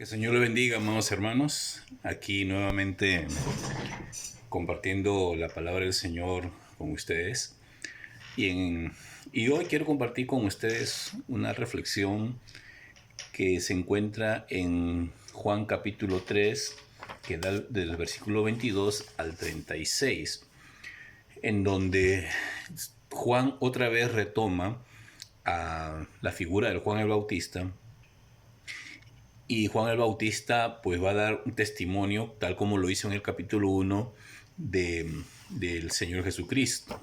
Que el Señor le bendiga, amados hermanos. Aquí nuevamente compartiendo la palabra del Señor con ustedes. Y, y hoy quiero compartir con ustedes una reflexión que se encuentra en Juan capítulo 3, que da del versículo 22 al 36, en donde Juan otra vez retoma a la figura del Juan el Bautista. Y Juan el Bautista pues va a dar un testimonio, tal como lo hizo en el capítulo 1 del Señor Jesucristo.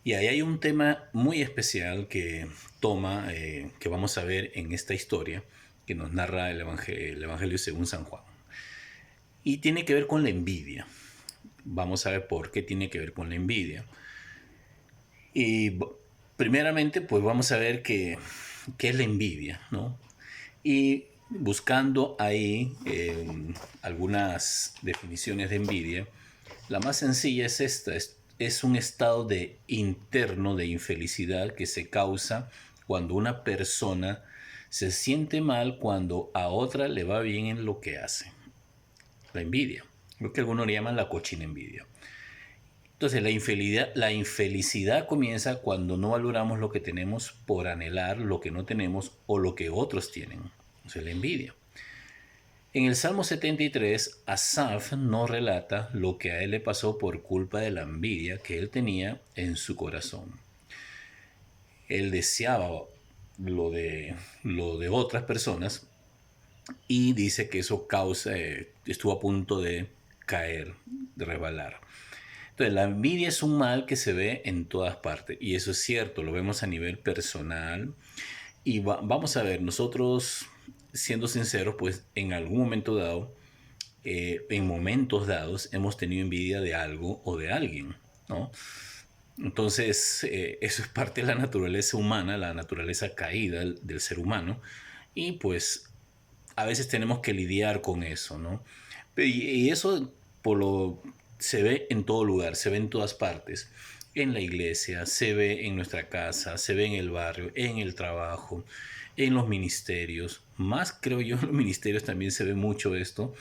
Y ahí hay un tema muy especial que toma, que vamos a ver en esta historia, que nos narra el Evangelio según San Juan. Y tiene que ver con la envidia. Vamos a ver por qué tiene que ver con la envidia. Y primeramente pues vamos a ver qué es la envidia, ¿no? Y buscando ahí algunas definiciones de envidia, la más sencilla es esta: es un estado interno de infelicidad que se causa cuando una persona se siente mal cuando a otra le va bien en lo que hace. La envidia, lo que algunos le llaman la cochina envidia. Entonces la infelicidad comienza cuando no valoramos lo que tenemos por anhelar lo que no tenemos o lo que otros tienen. O sea, la envidia. En el Salmo 73, Asaf nos relata lo que a él le pasó por culpa de la envidia que él tenía en su corazón. Él deseaba lo de otras personas y dice que eso estuvo a punto de caer, de resbalar. Entonces, la envidia es un mal que se ve en todas partes, y eso es cierto, lo vemos a nivel personal. Y vamos a ver, nosotros, siendo sinceros, pues en algún momento dado, en momentos dados, hemos tenido envidia de algo o de alguien, ¿no? Entonces, eso es parte de la naturaleza humana, la naturaleza caída del ser humano, y pues a veces tenemos que lidiar con eso, ¿no? Y eso se ve en todo lugar, se ve en todas partes. En la iglesia, se ve en nuestra casa, se ve en el barrio, en el trabajo, en los ministerios. Más creo yo en los ministerios también se ve mucho esto,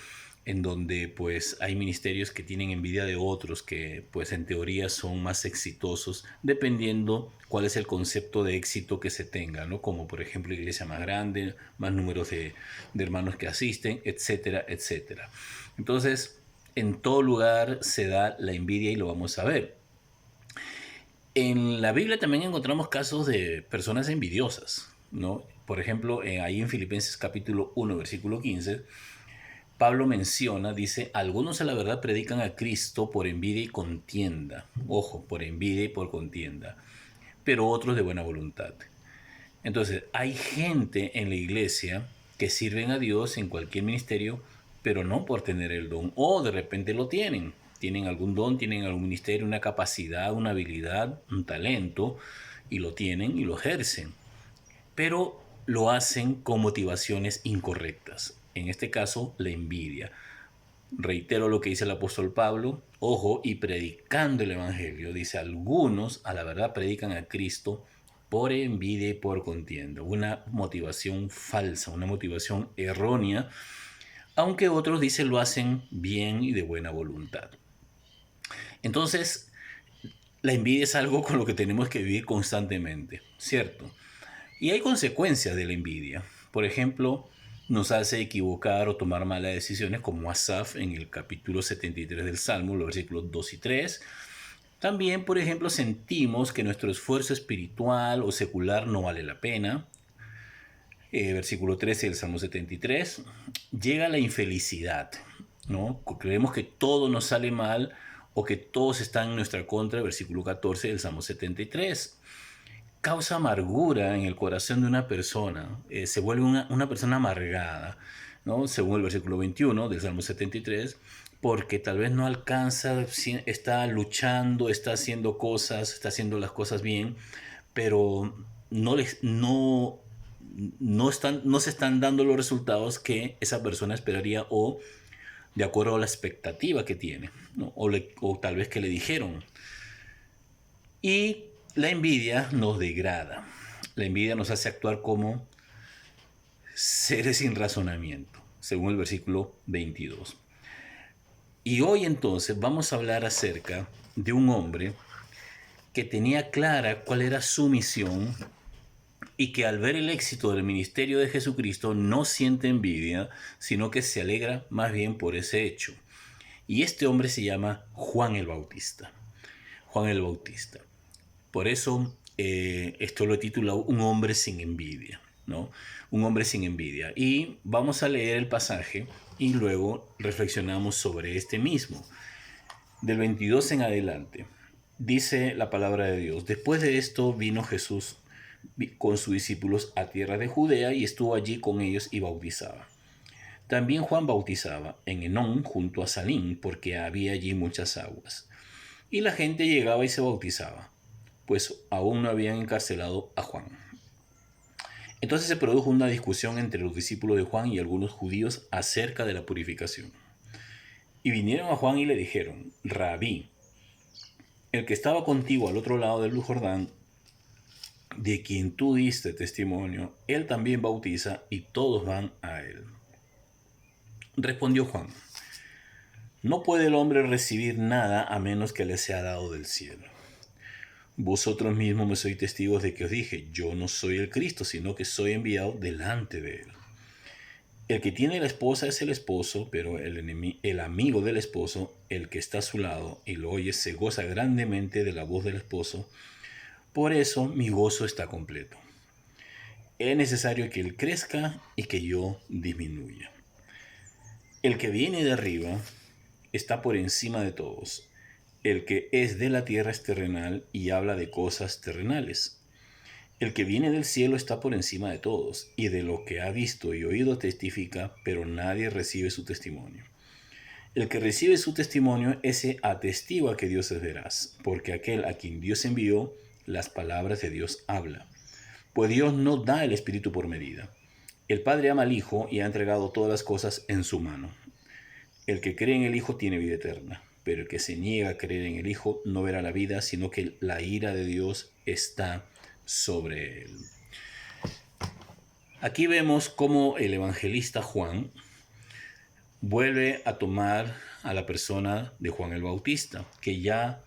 en donde pues hay ministerios que tienen envidia de otros que pues en teoría son más exitosos, dependiendo cuál es el concepto de éxito que se tenga, ¿no? Como por ejemplo iglesia más grande, más números de hermanos que asisten, etcétera, etcétera. Entonces, en todo lugar se da la envidia y lo vamos a ver. En la Biblia también encontramos casos de personas envidiosas, ¿no? Por ejemplo, ahí en Filipenses capítulo 1, versículo 15, Pablo menciona, dice: algunos a la verdad predican a Cristo por envidia y contienda. Ojo, por envidia y por contienda. Pero otros de buena voluntad. Entonces, hay gente en la iglesia que sirven a Dios en cualquier ministerio, pero no por tener el don. O de repente lo tienen. Tienen algún don, tienen algún ministerio, una capacidad, una habilidad, un talento, y lo tienen y lo ejercen. Pero lo hacen con motivaciones incorrectas. En este caso, la envidia. Reitero lo que dice el apóstol Pablo: ojo, y predicando el evangelio, dice, algunos a la verdad predican a Cristo por envidia y por contienda. Una motivación falsa, una motivación errónea, aunque otros, dice, lo hacen bien y de buena voluntad. Entonces, la envidia es algo con lo que tenemos que vivir constantemente, ¿cierto? Y hay consecuencias de la envidia. Por ejemplo, nos hace equivocar o tomar malas decisiones, como Asaf en el capítulo 73 del Salmo, los versículos 2 y 3. También, por ejemplo, sentimos que nuestro esfuerzo espiritual o secular no vale la pena. Versículo 13 del Salmo 73. Llega la infelicidad, ¿no? Creemos que todo nos sale mal o que todos están en nuestra contra. Versículo 14 del Salmo 73. Causa amargura en el corazón de una persona, se vuelve una persona amargada, ¿no? Según el versículo 21 del Salmo 73, porque tal vez no alcanza, está luchando, está haciendo cosas, está haciendo las cosas bien, pero no se están dando los resultados que esa persona esperaría, o de acuerdo a la expectativa que tiene, ¿no? O tal vez que le dijeron. Y la envidia nos degrada. La envidia nos hace actuar como seres sin razonamiento, según el versículo 22. Y hoy entonces vamos a hablar acerca de un hombre que tenía clara cuál era su misión y que al ver el éxito del ministerio de Jesucristo no siente envidia, sino que se alegra más bien por ese hecho. Y este hombre se llama Juan el Bautista. Juan el Bautista. Por eso esto lo he titulado Un hombre sin envidia, ¿no? Un hombre sin envidia. Y vamos a leer el pasaje y luego reflexionamos sobre este mismo. Del 22 en adelante, dice la palabra de Dios: después de esto vino Jesús con sus discípulos a tierra de Judea y estuvo allí con ellos y bautizaba. También Juan bautizaba en Enón junto a Salim, porque había allí muchas aguas. Y la gente llegaba y se bautizaba, pues aún no habían encarcelado a Juan. Entonces se produjo una discusión entre los discípulos de Juan y algunos judíos acerca de la purificación. Y vinieron a Juan y le dijeron: Rabí, el que estaba contigo al otro lado del Jordán, de quien tú diste testimonio, él también bautiza y todos van a él. Respondió Juan: no puede el hombre recibir nada a menos que le sea dado del cielo. Vosotros mismos me sois testigos de que os dije: yo no soy el Cristo, sino que soy enviado delante de él. El que tiene la esposa es el esposo, pero el amigo del esposo, el que está a su lado y lo oye, se goza grandemente de la voz del esposo. Por eso mi gozo está completo. Es necesario que él crezca y que yo disminuya. El que viene de arriba está por encima de todos. El que es de la tierra es terrenal y habla de cosas terrenales. El que viene del cielo está por encima de todos, y de lo que ha visto y oído testifica, pero nadie recibe su testimonio. El que recibe su testimonio, ese atestigua que Dios es veraz, porque aquel a quien Dios envió, las palabras de Dios habla. Pues Dios no da el Espíritu por medida. El Padre ama al Hijo y ha entregado todas las cosas en su mano. El que cree en el Hijo tiene vida eterna, pero el que se niega a creer en el Hijo no verá la vida, sino que la ira de Dios está sobre él. Aquí vemos cómo el evangelista Juan vuelve a tomar a la persona de Juan el Bautista, que ya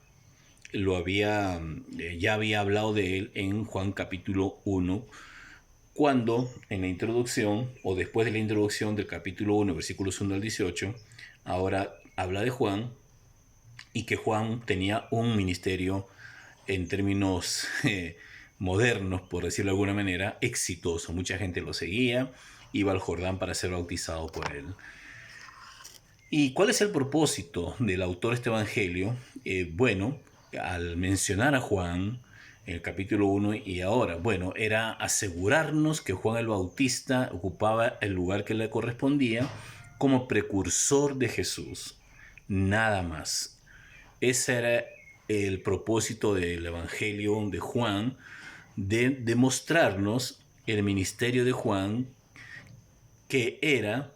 había hablado de él en Juan capítulo 1, cuando en la introducción, o después de la introducción del capítulo 1, versículos 1 al 18, ahora habla de Juan y que Juan tenía un ministerio en términos modernos, por decirlo de alguna manera, exitoso. Mucha gente lo seguía, iba al Jordán para ser bautizado por él. ¿Y cuál es el propósito del autor de este evangelio? Bueno, al mencionar a Juan en el capítulo 1 y ahora, bueno, era asegurarnos que Juan el Bautista ocupaba el lugar que le correspondía como precursor de Jesús. Nada más. Ese era el propósito del evangelio de Juan, de demostrarnos el ministerio de Juan, que era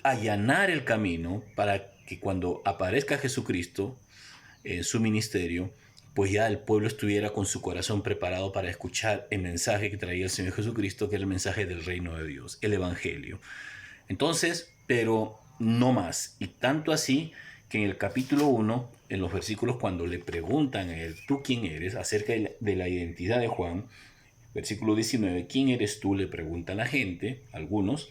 allanar el camino para que cuando aparezca Jesucristo en su ministerio, pues ya el pueblo estuviera con su corazón preparado para escuchar el mensaje que traía el Señor Jesucristo, que era el mensaje del reino de Dios, el evangelio. Entonces, pero no más. Y tanto así que en el capítulo 1, en los versículos cuando le preguntan a él: ¿tú quién eres?, acerca de la identidad de Juan, versículo 19, ¿quién eres tú?, le pregunta a la gente, algunos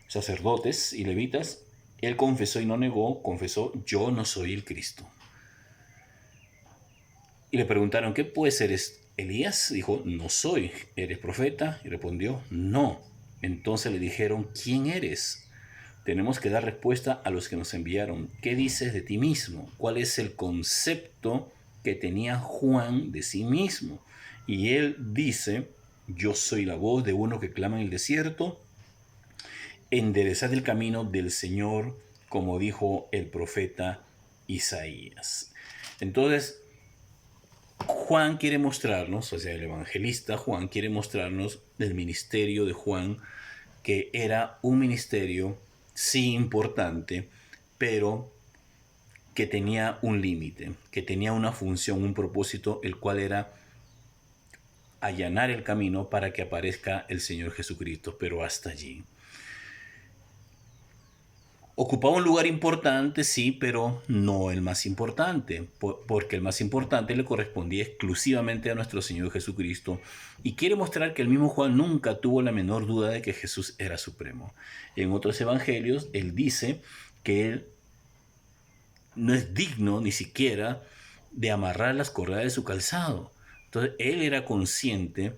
sacerdotes y levitas. Él confesó y no negó, confesó: yo no soy el Cristo. Y le preguntaron: ¿qué pues eres, Elías? Dijo: no soy. ¿Eres profeta? Y respondió: no. Entonces le dijeron: ¿quién eres? Tenemos que dar respuesta a los que nos enviaron. ¿Qué dices de ti mismo? ¿Cuál es el concepto que tenía Juan de sí mismo? Y él dice: yo soy la voz de uno que clama en el desierto, enderezad el camino del Señor, como dijo el profeta Isaías. Entonces, Juan quiere mostrarnos, o sea, el evangelista Juan quiere mostrarnos el ministerio de Juan, que era un ministerio, sí, importante, pero que tenía un límite, que tenía una función, un propósito, el cual era allanar el camino para que aparezca el Señor Jesucristo, pero hasta allí. Ocupaba un lugar importante, sí, pero no el más importante, porque el más importante le correspondía exclusivamente a nuestro Señor Jesucristo. Y quiere mostrar que el mismo Juan nunca tuvo la menor duda de que Jesús era supremo. En otros evangelios, él dice que él no es digno ni siquiera de amarrar las correas de su calzado. Entonces, él era consciente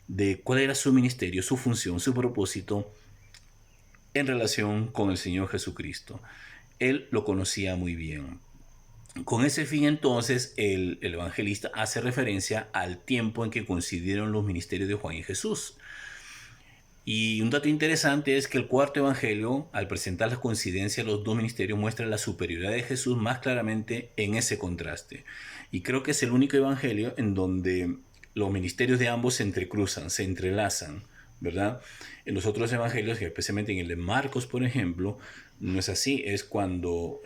de cuál era su ministerio, su función, su propósito en relación con el Señor Jesucristo. Él lo conocía muy bien. Con ese fin, entonces, el evangelista hace referencia al tiempo en que coincidieron los ministerios de Juan y Jesús. Y un dato interesante es que el cuarto evangelio, al presentar la coincidencia de los dos ministerios, muestra la superioridad de Jesús más claramente en ese contraste. Y creo que es el único evangelio en donde los ministerios de ambos se entrecruzan, se entrelazan, ¿verdad? En los otros evangelios, especialmente en el de Marcos, por ejemplo, no es así. Es cuando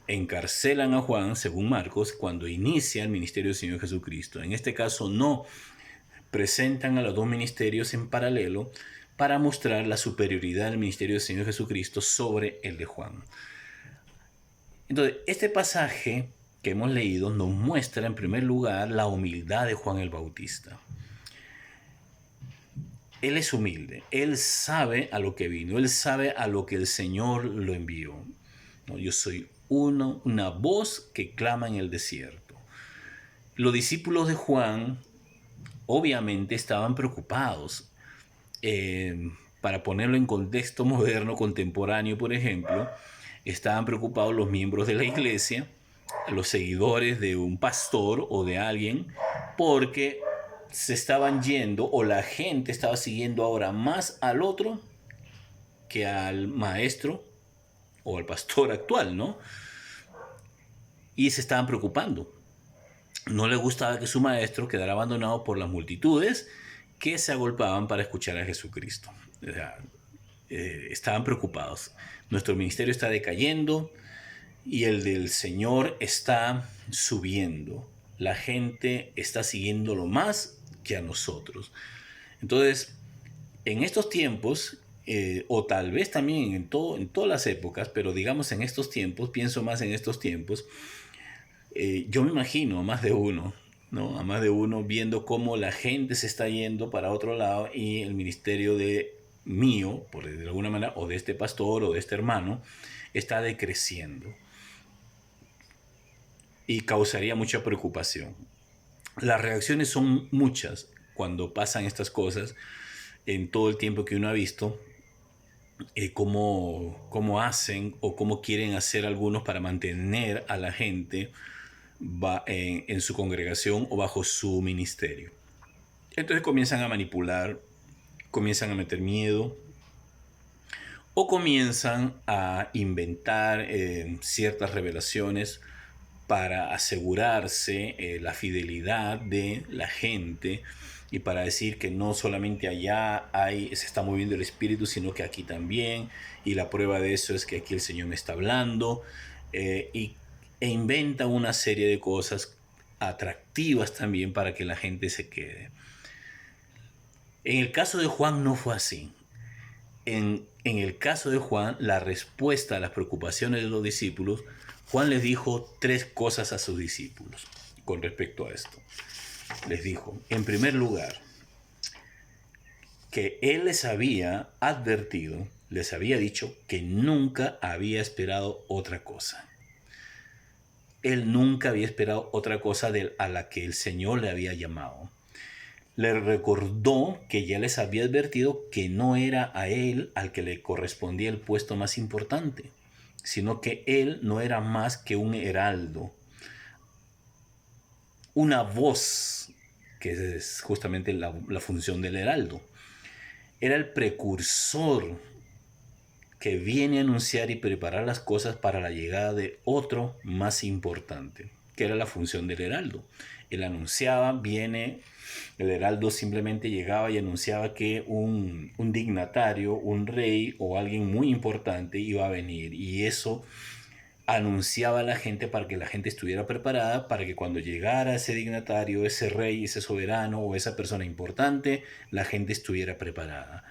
encarcelan a Juan, según Marcos, cuando inicia el ministerio del Señor Jesucristo. En este caso no presentan a los dos ministerios en paralelo para mostrar la superioridad del ministerio del Señor Jesucristo sobre el de Juan. Entonces, este pasaje que hemos leído nos muestra en primer lugar la humildad de Juan el Bautista. Él es humilde, él sabe a lo que vino, él sabe a lo que el Señor lo envió. ¿No? Yo soy una voz que clama en el desierto. Los discípulos de Juan obviamente estaban preocupados. Para ponerlo en contexto moderno, contemporáneo, por ejemplo, estaban preocupados los miembros de la iglesia, los seguidores de un pastor o de alguien, porque se estaban yendo o la gente estaba siguiendo ahora más al otro que al maestro o al pastor actual, ¿no? Y se estaban preocupando. No les gustaba que su maestro quedara abandonado por las multitudes que se agolpaban para escuchar a Jesucristo. O sea, estaban preocupados. Nuestro ministerio está decayendo y el del Señor está subiendo. La gente está siguiéndolo más que a nosotros. Entonces, en estos tiempos, o tal vez también en todas las épocas, pero digamos en estos tiempos, pienso más en estos tiempos, yo me imagino a más de uno, ¿no? A más de uno viendo cómo la gente se está yendo para otro lado y el ministerio mío, por de alguna manera, o de este pastor o de este hermano, está decreciendo. Y causaría mucha preocupación. Las reacciones son muchas cuando pasan estas cosas, en todo el tiempo que uno ha visto, cómo hacen o cómo quieren hacer algunos para mantener a la gente en su congregación o bajo su ministerio. Entonces comienzan a manipular, comienzan a meter miedo o comienzan a inventar ciertas revelaciones para asegurarse la fidelidad de la gente y para decir que no solamente allá se está moviendo el Espíritu, sino que aquí también, y la prueba de eso es que aquí el Señor me está hablando, e inventa una serie de cosas atractivas también para que la gente se quede. En el caso de Juan no fue así. En el caso de Juan, la respuesta a las preocupaciones de los discípulos, Juan les dijo 3 cosas a sus discípulos con respecto a esto. Les dijo, en primer lugar, que él les había advertido, les había dicho que nunca había esperado otra cosa. Él nunca había esperado otra cosa a la que el Señor le había llamado. Le recordó que ya les había advertido que no era a él al que le correspondía el puesto más importante, sino que él no era más que un heraldo, una voz, que es justamente la función del heraldo. Era el precursor que viene a anunciar y preparar las cosas para la llegada de otro más importante, que era la función del heraldo. Él anunciaba, el heraldo simplemente llegaba y anunciaba que un dignatario, un rey o alguien muy importante iba a venir, y eso anunciaba a la gente para que la gente estuviera preparada para que cuando llegara ese dignatario, ese rey, ese soberano o esa persona importante, la gente estuviera preparada.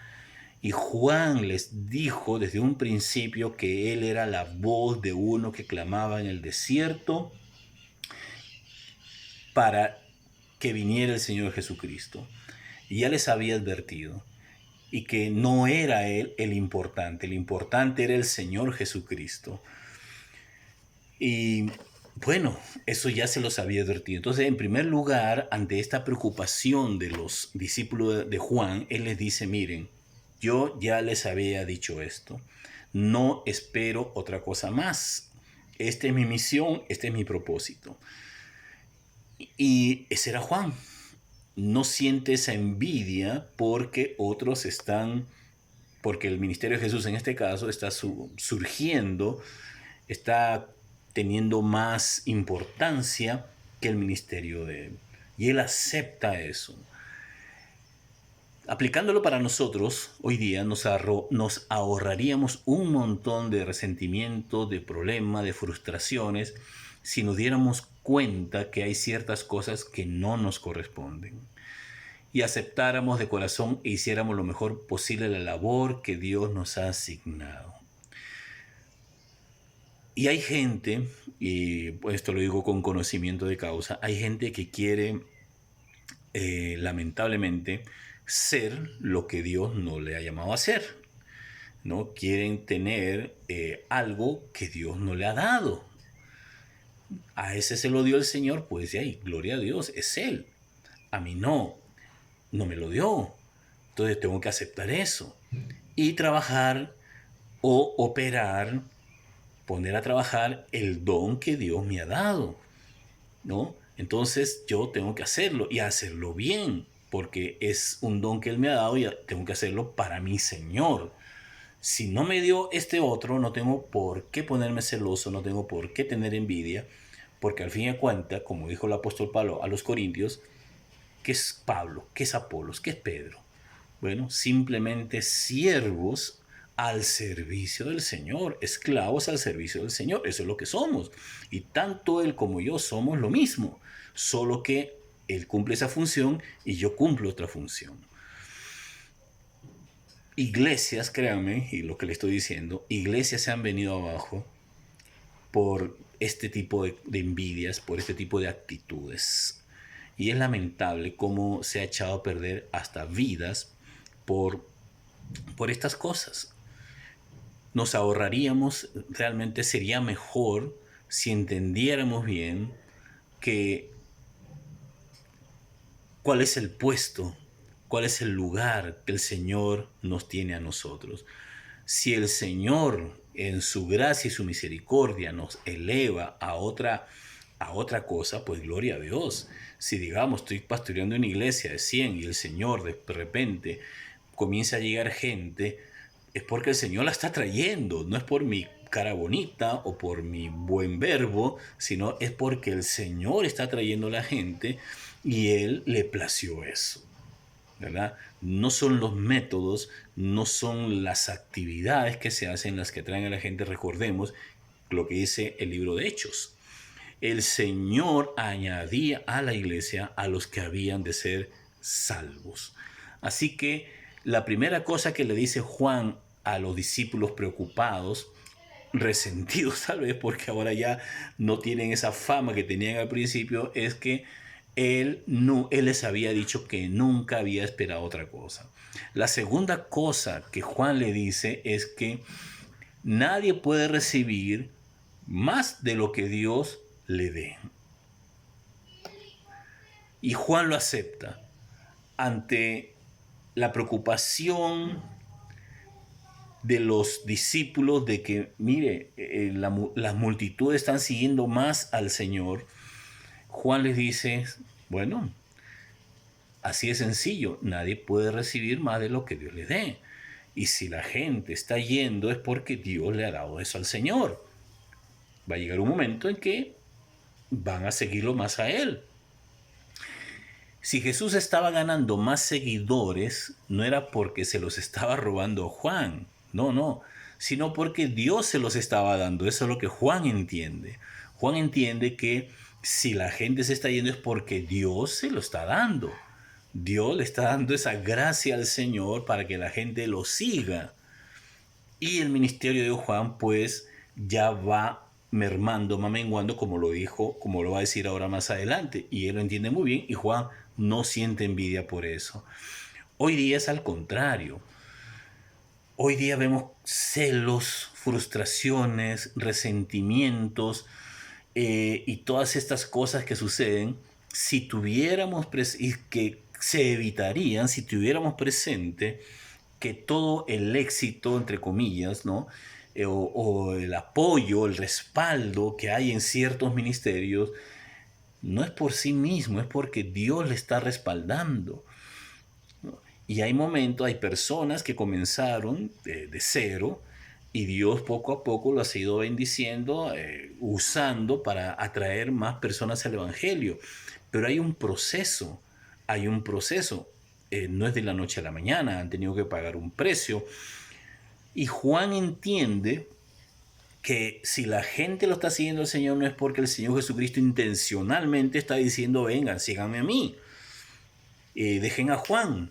Y Juan les dijo desde un principio que él era la voz de uno que clamaba en el desierto para que viniera el Señor Jesucristo. Y ya les había advertido. Y que no era él el importante era el Señor Jesucristo. Y bueno, eso ya se los había advertido. Entonces, en primer lugar, ante esta preocupación de los discípulos de Juan, él les dice, miren, yo ya les había dicho esto, no espero otra cosa más. Esta es mi misión, este es mi propósito. Y ese era Juan. No siente esa envidia porque otros están, porque el ministerio de Jesús en este caso está surgiendo, está teniendo más importancia que el ministerio de él. Y él acepta eso. Aplicándolo para nosotros, hoy día nos ahorraríamos un montón de resentimiento, de problemas, de frustraciones, si nos diéramos cuenta que hay ciertas cosas que no nos corresponden y aceptáramos de corazón e hiciéramos lo mejor posible la labor que Dios nos ha asignado. Y hay gente, y esto lo digo con conocimiento de causa, hay gente que quiere, lamentablemente, ser lo que Dios no le ha llamado a ser, ¿no? Quieren tener algo que Dios no le ha dado. A ese se lo dio el Señor, pues de ahí, gloria a Dios, es Él. A mí no me lo dio. Entonces tengo que aceptar eso. Y trabajar o operar, poner a trabajar el don que Dios me ha dado, ¿no? Entonces yo tengo que hacerlo y hacerlo bien, porque es un don que Él me ha dado y tengo que hacerlo para mi Señor. Si no me dio este otro, no tengo por qué ponerme celoso, no tengo por qué tener envidia, porque al fin y al cuentas, como dijo el apóstol Pablo a los Corintios, ¿qué es Pablo? ¿Qué es Apolos? ¿Qué es Pedro? Bueno, simplemente siervos al servicio del Señor, esclavos al servicio del Señor, eso es lo que somos. Y tanto Él como yo somos lo mismo, solo que Él cumple esa función y yo cumplo otra función. Iglesias, créanme, y lo que le estoy diciendo, iglesias se han venido abajo por este tipo de envidias, por este tipo de actitudes. Y es lamentable cómo se ha echado a perder hasta vidas por estas cosas. Nos ahorraríamos, realmente sería mejor si entendiéramos bien que cuál es el puesto, cuál es el lugar que el Señor nos tiene a nosotros. Si el Señor en su gracia y su misericordia nos eleva a otra cosa, pues gloria a Dios. Si digamos, estoy pastoreando una iglesia de 100 y el Señor de repente comienza a llegar gente, es porque el Señor la está trayendo, no es por mi cara bonita o por mi buen verbo, sino es porque el Señor está trayendo a la gente y Él le plació eso, ¿verdad? No son los métodos, no son las actividades que se hacen las que traen a la gente. Recordemos lo que dice el libro de Hechos. El Señor añadía a la iglesia a los que habían de ser salvos. Así que la primera cosa que le dice Juan a los discípulos preocupados, resentidos tal vez porque ahora ya no tienen esa fama que tenían al principio, es que él les había dicho que nunca había esperado otra cosa. La segunda cosa que Juan le dice es que nadie puede recibir más de lo que Dios le dé. Y Juan lo acepta ante la preocupación de los discípulos de que, mire, las multitudes están siguiendo más al Señor. Juan les dice, bueno, así es sencillo, nadie puede recibir más de lo que Dios le dé. Y si la gente está yendo es porque Dios le ha dado eso al Señor. Va a llegar un momento en que van a seguirlo más a Él. Si Jesús estaba ganando más seguidores, no era porque se los estaba robando Juan, no, sino porque Dios se los estaba dando. Eso es lo que Juan entiende. Juan entiende que si la gente se está yendo es porque Dios se lo está dando. Dios le está dando esa gracia al Señor para que la gente lo siga. Y el ministerio de Juan pues ya va mermando, va menguando, como lo dijo, como lo va a decir ahora más adelante. Y él lo entiende muy bien y Juan no siente envidia por eso. Hoy día es al contrario. Hoy día vemos celos, frustraciones, resentimientos y todas estas cosas que suceden. Si tuviéramos y que se evitarían si tuviéramos presente que todo el éxito, entre comillas, ¿no? O el apoyo, el respaldo que hay en ciertos ministerios, no es por sí mismo, es porque Dios le está respaldando. Y hay momentos, hay personas que comenzaron de cero y Dios poco a poco lo ha ido bendiciendo, usando para atraer más personas al Evangelio. Pero hay un proceso, hay un proceso. No es de la noche a la mañana, han tenido que pagar un precio. Y Juan entiende que si la gente lo está siguiendo al Señor no es porque el Señor Jesucristo intencionalmente está diciendo, vengan, síganme a mí. Dejen a Juan.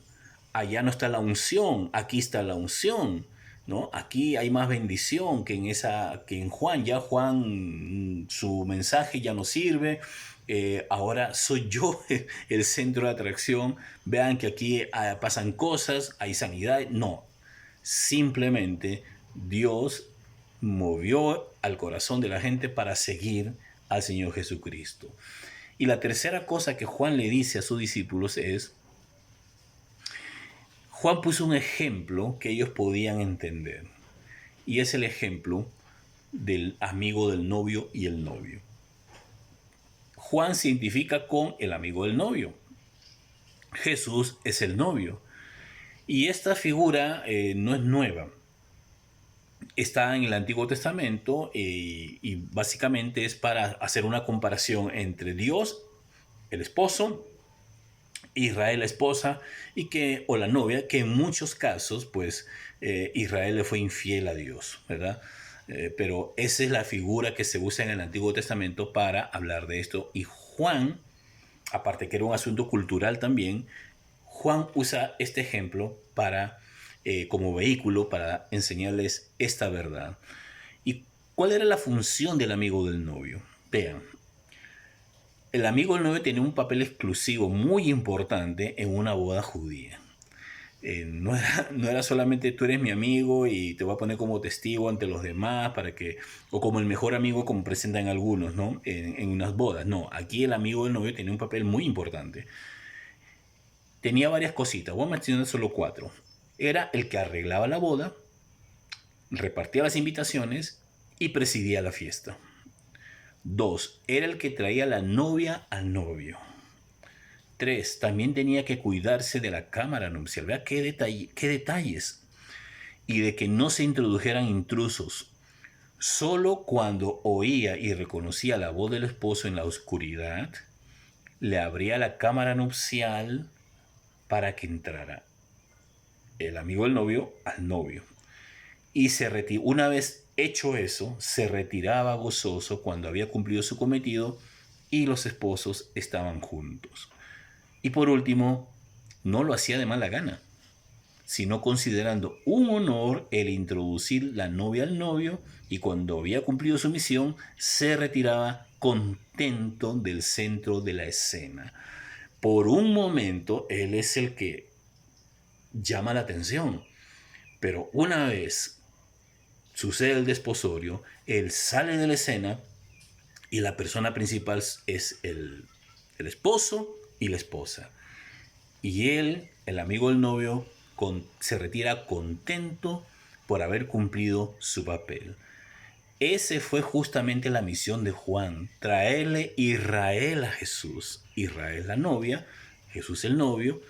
Allá no está la unción, aquí está la unción, ¿no? Aquí hay más bendición que en Juan. Ya Juan, su mensaje ya no sirve. Ahora soy yo el centro de atracción. Vean que aquí pasan cosas, hay sanidad. No, simplemente Dios movió al corazón de la gente para seguir al Señor Jesucristo. Y la tercera cosa que Juan le dice a sus discípulos es, Juan puso un ejemplo que ellos podían entender, y es el ejemplo del amigo del novio y el novio. Juan se identifica con el amigo del novio. Jesús es el novio. Y esta figura no es nueva. Está en el Antiguo Testamento y básicamente es para hacer una comparación entre Dios, el esposo, Israel la esposa o la novia, que en muchos casos pues Israel le fue infiel a Dios, ¿verdad? Pero esa es la figura que se usa en el Antiguo Testamento para hablar de esto. Y Juan, aparte que era un asunto cultural también, Juan usa este ejemplo como vehículo para enseñarles esta verdad. ¿Y cuál era la función del amigo del novio? Vean, el amigo del novio tenía un papel exclusivo muy importante en una boda judía. No era solamente tú eres mi amigo y te voy a poner como testigo ante los demás o como el mejor amigo como presentan algunos, ¿no? En unas bodas. No, aquí el amigo del novio tenía un papel muy importante. Tenía varias cositas, voy a mencionar solo 4. Era el que arreglaba la boda, repartía las invitaciones y presidía la fiesta. 2. Era el que traía la novia al novio. 3. También tenía que cuidarse de la cámara nupcial. Vea qué detalles. Y de que no se introdujeran intrusos. Solo cuando oía y reconocía la voz del esposo en la oscuridad, le abría la cámara nupcial para que entrara el amigo del novio al novio. Y una vez hecho eso, se retiraba gozoso cuando había cumplido su cometido y los esposos estaban juntos. Y por último, no lo hacía de mala gana, sino considerando un honor el introducir la novia al novio, y cuando había cumplido su misión, se retiraba contento del centro de la escena. Por un momento, él es el que llama la atención, pero una vez sucede el desposorio, él sale de la escena y la persona principal es el esposo y la esposa. Y él, el amigo del novio, se retira contento por haber cumplido su papel. Ese fue justamente la misión de Juan, traerle Israel a Jesús. Israel la novia, Jesús el novio,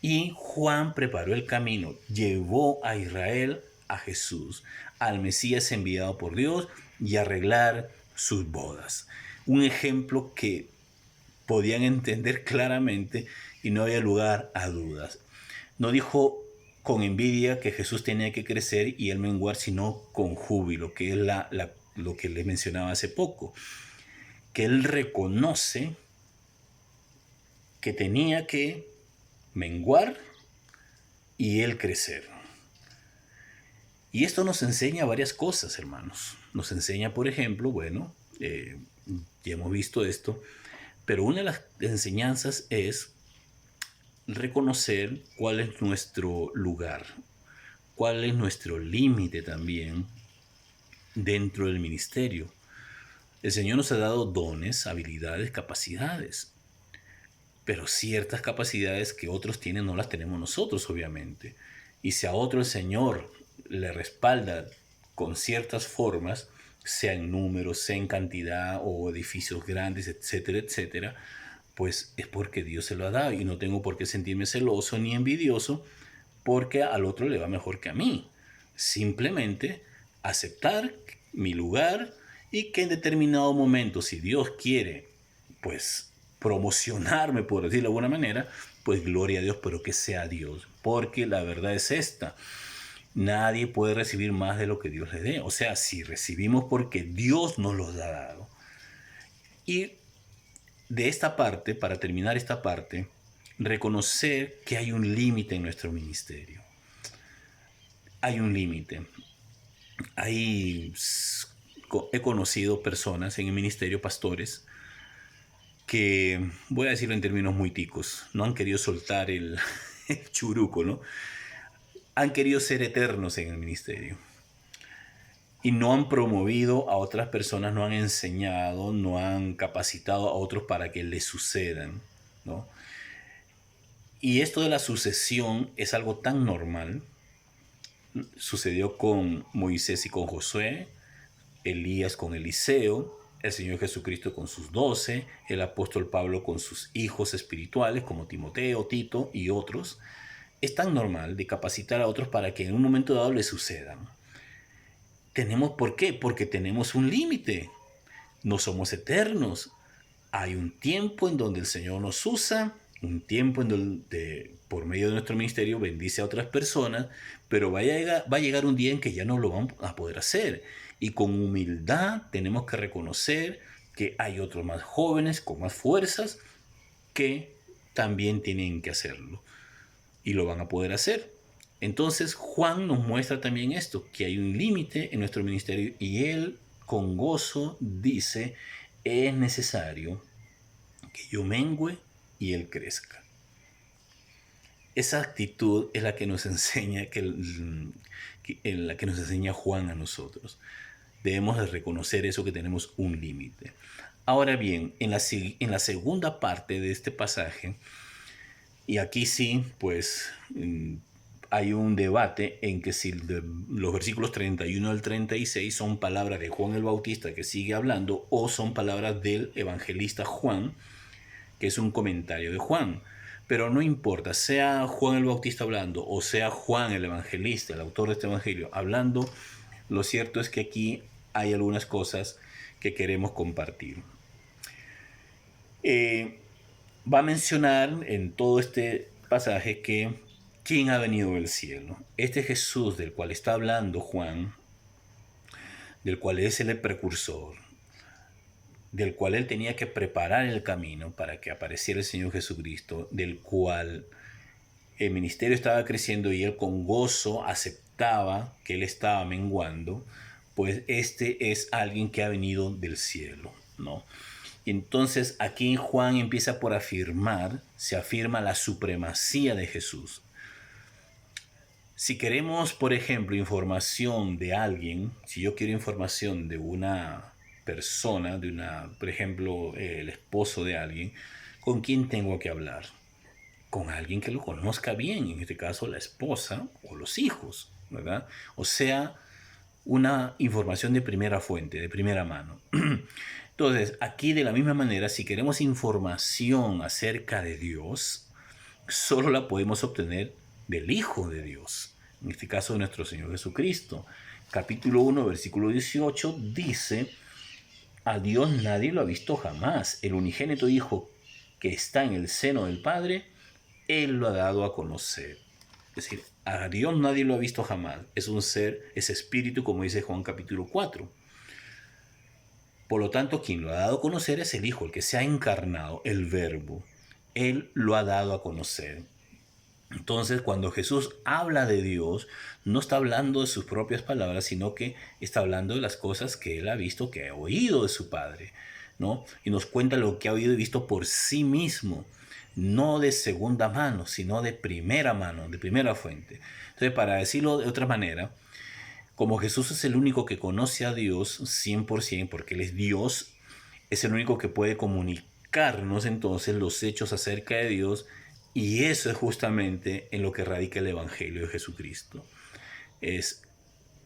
y Juan preparó el camino, llevó a Israel a Jesús, al Mesías enviado por Dios, y arreglar sus bodas. Un ejemplo que podían entender claramente y no había lugar a dudas. No dijo con envidia que Jesús tenía que crecer y él menguar, sino con júbilo, que es lo que les mencionaba hace poco, que él reconoce que tenía que menguar y él crecer. Y esto nos enseña varias cosas, hermanos. Nos enseña, por ejemplo, bueno, ya hemos visto esto, pero una de las enseñanzas es reconocer cuál es nuestro lugar, cuál es nuestro límite también dentro del ministerio. El Señor nos ha dado dones, habilidades, capacidades, pero ciertas capacidades que otros tienen no las tenemos nosotros, obviamente. Y si a otro el Señor le respalda con ciertas formas, sea en números, sea en cantidad o edificios grandes, etcétera, etcétera, pues es porque Dios se lo ha dado y no tengo por qué sentirme celoso ni envidioso porque al otro le va mejor que a mí. Simplemente aceptar mi lugar y que en determinado momento, si Dios quiere, pues promocionarme, por decirlo de alguna manera, pues gloria a Dios, pero que sea Dios. Porque la verdad es esta: nadie puede recibir más de lo que Dios le dé. O sea, si recibimos porque Dios nos los ha dado. Y de esta parte, para terminar esta parte, reconocer que hay un límite en nuestro ministerio. Hay un límite. He conocido personas en el ministerio, pastores, que, voy a decirlo en términos muy ticos, no han querido soltar el churuco, ¿no? Han querido ser eternos en el ministerio. Y no han promovido a otras personas, no han enseñado, no han capacitado a otros para que les sucedan, ¿no? Y esto de la sucesión es algo tan normal. Sucedió con Moisés y con Josué, Elías con Eliseo, el Señor Jesucristo con sus 12, el apóstol Pablo con sus hijos espirituales como Timoteo, Tito y otros. Es tan normal de capacitar a otros para que en un momento dado les sucedan. ¿Por qué? Porque tenemos un límite. No somos eternos. Hay un tiempo en donde el Señor nos usa, un tiempo en donde por medio de nuestro ministerio bendice a otras personas, pero va a llegar un día en que ya no lo vamos a poder hacer. Y con humildad tenemos que reconocer que hay otros más jóvenes, con más fuerzas, que también tienen que hacerlo. Y lo van a poder hacer. Entonces Juan nos muestra también esto, que hay un límite en nuestro ministerio y él con gozo dice: es necesario que yo mengüe y él crezca. Esa actitud es la que nos enseña la que nos enseña Juan a nosotros. Debemos de reconocer eso, que tenemos un límite. Ahora bien, en la segunda parte de este pasaje, y aquí sí, pues hay un debate en que si los versículos 31 al 36 son palabras de Juan el Bautista que sigue hablando o son palabras del evangelista Juan, que es un comentario de Juan. Pero no importa, sea Juan el Bautista hablando o sea Juan el evangelista, el autor de este evangelio, hablando, lo cierto es que aquí hay algunas cosas que queremos compartir. Va a mencionar en todo este pasaje que ¿quién ha venido del cielo? Este Jesús del cual está hablando Juan, del cual es el precursor, del cual él tenía que preparar el camino para que apareciera el Señor Jesucristo, del cual el ministerio estaba creciendo y él con gozo aceptaba que él estaba menguando, pues este es alguien que ha venido del cielo, ¿no? Y entonces aquí Juan empieza por se afirma la supremacía de Jesús. Si queremos, por ejemplo, información de alguien, si yo quiero información de una persona, por ejemplo, el esposo de alguien, ¿con quién tengo que hablar? Con alguien que lo conozca bien, en este caso la esposa o los hijos, ¿verdad? O sea, una información de primera fuente, de primera mano. Entonces, aquí de la misma manera, si queremos información acerca de Dios, solo la podemos obtener del Hijo de Dios, en este caso de nuestro Señor Jesucristo. Capítulo 1, versículo 18 dice: a Dios nadie lo ha visto jamás. El unigénito Hijo que está en el seno del Padre, Él lo ha dado a conocer. Es decir, A Dios nadie lo ha visto jamás. Es un ser, es espíritu, como dice Juan capítulo 4. Por lo tanto, quien lo ha dado a conocer es el Hijo, el que se ha encarnado, el Verbo. Él lo ha dado a conocer. Entonces, cuando Jesús habla de Dios, no está hablando de sus propias palabras, sino que está hablando de las cosas que él ha visto, que ha oído de su Padre, ¿no? Y nos cuenta lo que ha oído y visto por sí mismo, no de segunda mano, sino de primera mano, de primera fuente. Entonces, para decirlo de otra manera, como Jesús es el único que conoce a Dios 100%, porque Él es Dios, es el único que puede comunicarnos entonces los hechos acerca de Dios, y eso es justamente en lo que radica el Evangelio de Jesucristo. Es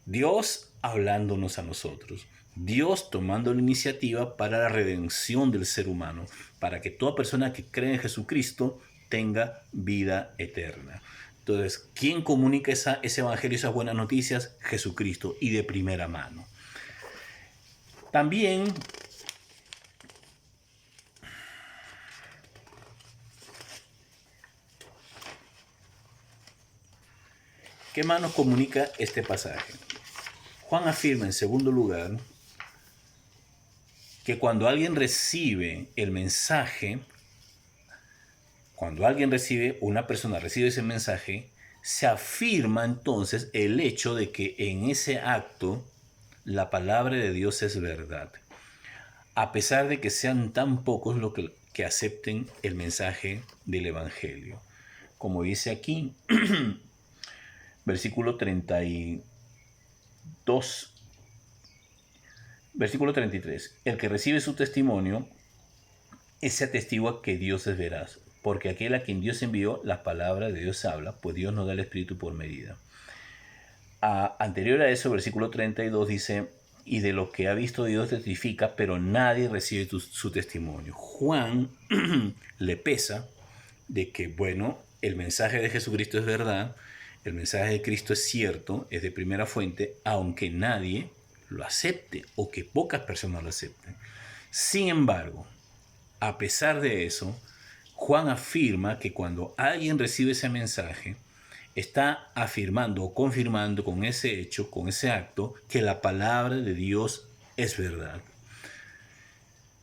Dios hablándonos a nosotros, Dios tomando la iniciativa para la redención del ser humano, para que toda persona que cree en Jesucristo tenga vida eterna. Entonces, ¿quién comunica ese evangelio, esas buenas noticias? Jesucristo, y de primera mano. También ¿qué más nos comunica este pasaje? Juan afirma en segundo lugar que cuando alguien recibe el mensaje, una persona recibe ese mensaje, se afirma entonces el hecho de que en ese acto la palabra de Dios es verdad, a pesar de que sean tan pocos los que acepten el mensaje del Evangelio. Como dice aquí, versículo 32, versículo 33, el que recibe su testimonio, ese atestigua que Dios es veraz, porque aquel a quien Dios envió, la palabra de Dios habla, pues Dios no da el Espíritu por medida. Anterior a eso, versículo 32 dice, y de lo que ha visto Dios testifica, pero nadie recibe su testimonio. Juan le pesa de que, bueno, el mensaje de Jesucristo es verdad, el mensaje de Cristo es cierto, es de primera fuente, aunque nadie lo acepte o que pocas personas lo acepten. Sin embargo, a pesar de eso, Juan afirma que cuando alguien recibe ese mensaje, está afirmando o confirmando con ese hecho, con ese acto, que la palabra de Dios es verdad.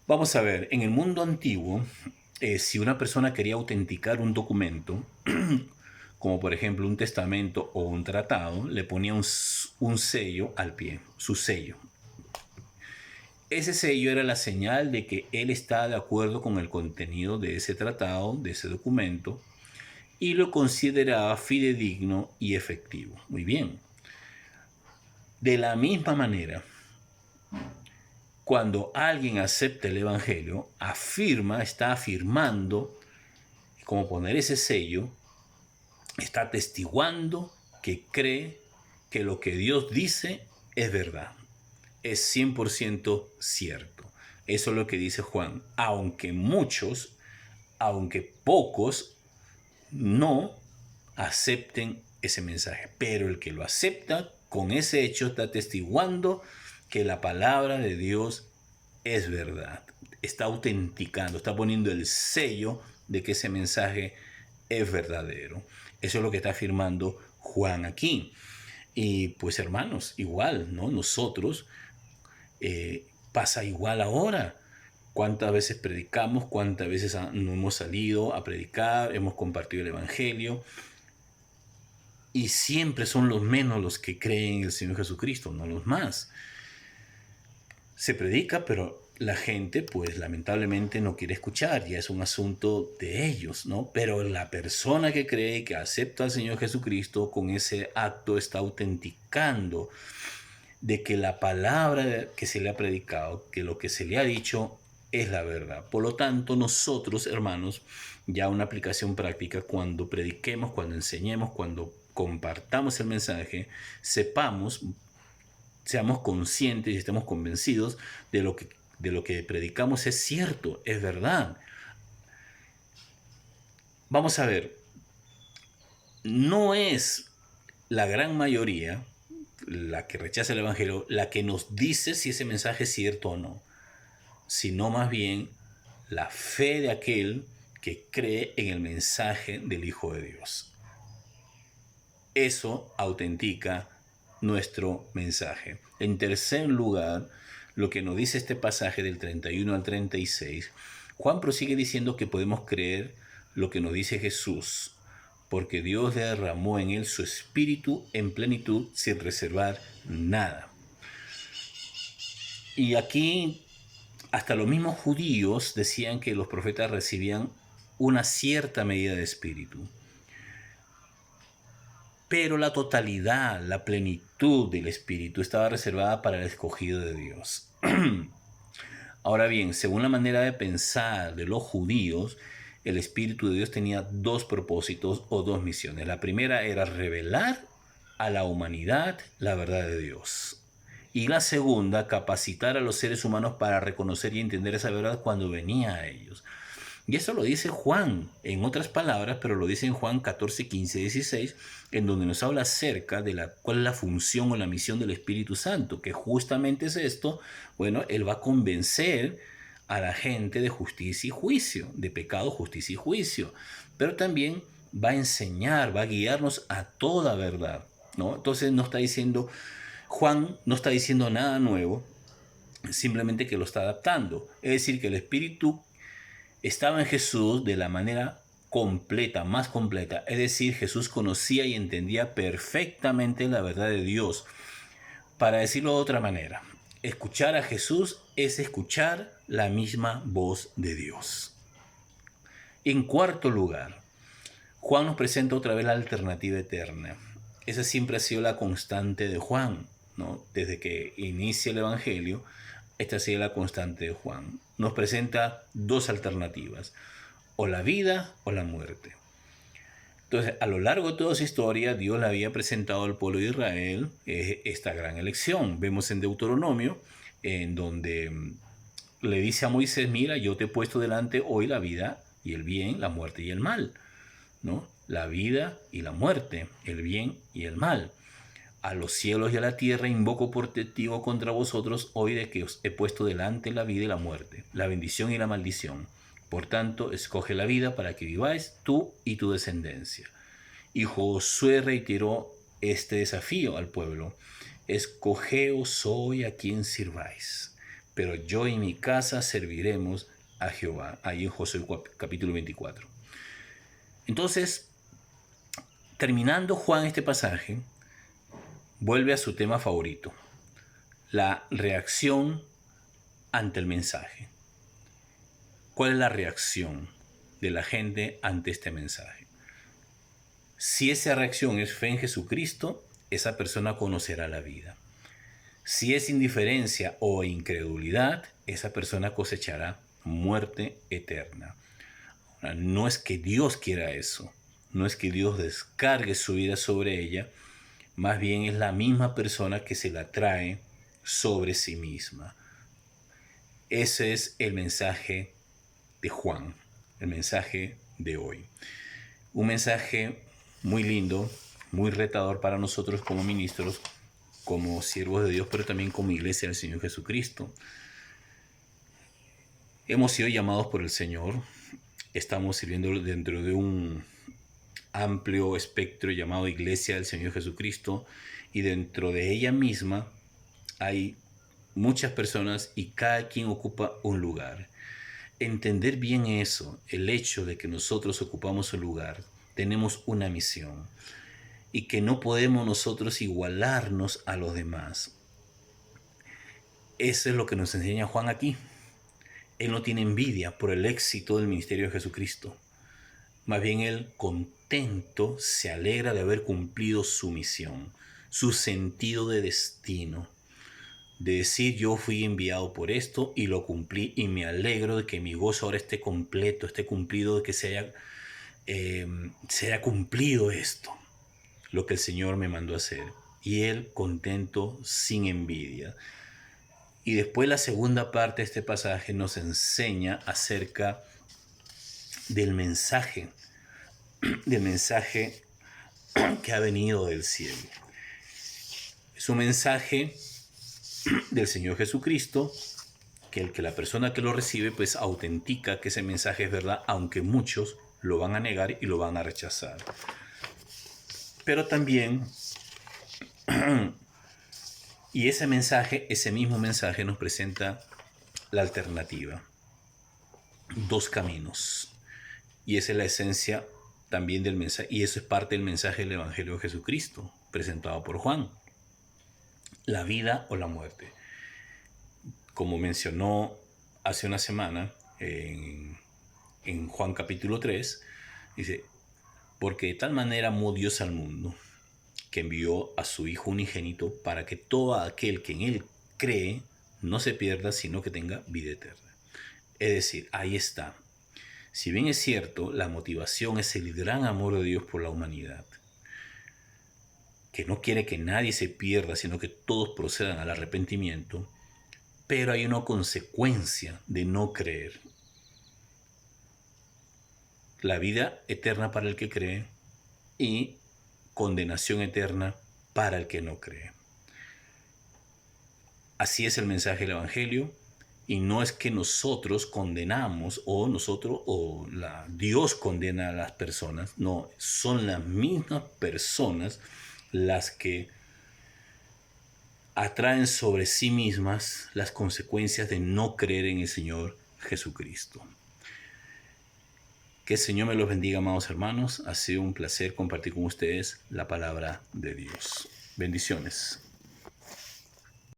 Vamos a ver, en el mundo antiguo, si una persona quería autenticar un documento, como por ejemplo un testamento o un tratado, le ponía un sello al pie, su sello. Ese sello era la señal de que él está de acuerdo con el contenido de ese tratado, de ese documento, y lo consideraba fidedigno y efectivo. Muy bien. De la misma manera, cuando alguien acepta el Evangelio, está afirmando, como poner ese sello, está atestiguando que cree que lo que Dios dice es verdad, es 100% cierto. Eso es lo que dice Juan. Aunque pocos no acepten ese mensaje, pero el que lo acepta con ese hecho está atestiguando que la palabra de Dios es verdad, está autenticando, está poniendo el sello de que ese mensaje es verdadero. Eso es lo que está afirmando Juan aquí. Y pues hermanos, igual, ¿no? Nosotros pasa igual ahora. ¿Cuántas veces predicamos? ¿Cuántas veces no hemos salido a predicar? Hemos compartido el Evangelio. Y siempre son los menos los que creen en el Señor Jesucristo, no los más. Se predica, pero la gente, pues lamentablemente no quiere escuchar. Ya es un asunto de ellos, ¿no? Pero la persona que cree, que acepta al Señor Jesucristo, con ese acto está autenticando de que la palabra que se le ha predicado, que lo que se le ha dicho es la verdad. Por lo tanto, nosotros, hermanos, ya una aplicación práctica, cuando prediquemos, cuando enseñemos, cuando compartamos el mensaje, seamos conscientes y estemos convencidos de lo que predicamos es cierto, es verdad. Vamos a ver, no es la gran mayoría la que rechaza el Evangelio, la que nos dice si ese mensaje es cierto o no, sino más bien la fe de aquel que cree en el mensaje del Hijo de Dios. Eso autentica nuestro mensaje. En tercer lugar, lo que nos dice este pasaje del 31 al 36, Juan prosigue diciendo que podemos creer lo que nos dice Jesús, porque Dios derramó en él su espíritu en plenitud sin reservar nada. Y aquí hasta los mismos judíos decían que los profetas recibían una cierta medida de espíritu. Pero la totalidad, la plenitud del espíritu estaba reservada para el escogido de Dios. Ahora bien, según la manera de pensar de los judíos, el Espíritu de Dios tenía dos propósitos o dos misiones. La primera era revelar a la humanidad la verdad de Dios. Y la segunda, capacitar a los seres humanos para reconocer y entender esa verdad cuando venía a ellos. Y eso lo dice Juan, en otras palabras, pero lo dice en Juan 14, 15, 16, en donde nos habla acerca de cuál es la función o la misión del Espíritu Santo, que justamente es esto. Bueno, Él va a convencer a la gente de justicia y juicio, de pecado, justicia y juicio, pero también va a enseñar, va a guiarnos a toda verdad, ¿no? Entonces Juan no está diciendo nada nuevo, simplemente que lo está adaptando. Es decir, que el Espíritu estaba en Jesús de la manera completa, más completa. Es decir, Jesús conocía y entendía perfectamente la verdad de Dios. Para decirlo de otra manera, escuchar a Jesús es escuchar la misma voz de Dios. En cuarto lugar, Juan nos presenta otra vez la alternativa eterna. Esa siempre ha sido la constante de Juan, ¿no? Desde que inicia el Evangelio, esta ha sido la constante de Juan. Nos presenta dos alternativas, o la vida o la muerte. Entonces, a lo largo de toda su historia, Dios le había presentado al pueblo de Israel esta gran elección. Vemos en Deuteronomio, en donde le dice a Moisés, mira, yo te he puesto delante hoy la vida y el bien, la muerte y el mal, ¿no? La vida y la muerte, el bien y el mal. A los cielos y a la tierra invoco por testigo contra vosotros hoy de que os he puesto delante la vida y la muerte, la bendición y la maldición. Por tanto, escoge la vida para que viváis tú y tu descendencia. Y Josué reiteró este desafío al pueblo. Escogeos hoy a quien sirváis, pero yo y mi casa serviremos a Jehová. Ahí en Josué capítulo 24. Entonces, terminando Juan este pasaje, vuelve a su tema favorito, la reacción ante el mensaje. ¿Cuál es la reacción de la gente ante este mensaje? Si esa reacción es fe en Jesucristo, esa persona conocerá la vida. Si es indiferencia o incredulidad, esa persona cosechará muerte eterna. Ahora, no es que Dios quiera eso, no es que Dios descargue su vida sobre ella, más bien es la misma persona que se la trae sobre sí misma. Ese es el mensaje de Juan, el mensaje de hoy. Un mensaje muy lindo, muy retador para nosotros como ministros, como siervos de Dios, pero también como iglesia del Señor Jesucristo. Hemos sido llamados por el Señor, estamos sirviendo dentro de un amplio espectro llamado Iglesia del Señor Jesucristo, y dentro de ella misma hay muchas personas y cada quien ocupa un lugar. Entender bien eso, el hecho de que nosotros ocupamos un lugar, tenemos una misión y que no podemos nosotros igualarnos a los demás. Eso es lo que nos enseña Juan aquí. Él no tiene envidia por el éxito del ministerio de Jesucristo. Más bien él, contento, se alegra de haber cumplido su misión, su sentido de destino. De decir, yo fui enviado por esto y lo cumplí, y me alegro de que mi gozo ahora esté completo, esté cumplido, de que se haya cumplido esto, lo que el Señor me mandó a hacer. Y él contento, sin envidia. Y después la segunda parte de este pasaje nos enseña acerca del mensaje que ha venido del cielo. Es un mensaje del Señor Jesucristo, que la persona que lo recibe pues autentica que ese mensaje es verdad, aunque muchos lo van a negar y lo van a rechazar. Pero también, y ese mismo mensaje nos presenta la alternativa, dos caminos. Y esa es la esencia también del mensaje, y eso es parte del mensaje del Evangelio de Jesucristo, presentado por Juan: la vida o la muerte. Como mencionó hace una semana en Juan capítulo 3, dice: porque de tal manera amó Dios al mundo, que envió a su Hijo unigénito, para que todo aquel que en Él cree no se pierda, sino que tenga vida eterna. Es decir, ahí está. Si bien es cierto, la motivación es el gran amor de Dios por la humanidad, que no quiere que nadie se pierda, sino que todos procedan al arrepentimiento, pero hay una consecuencia de no creer: la vida eterna para el que cree y condenación eterna para el que no cree. Así es el mensaje del Evangelio, y no es que nosotros condenamos Dios condena a las personas. No, son las mismas personas las que atraen sobre sí mismas las consecuencias de no creer en el Señor Jesucristo. Que el Señor me los bendiga, amados hermanos. Ha sido un placer compartir con ustedes la palabra de Dios. Bendiciones.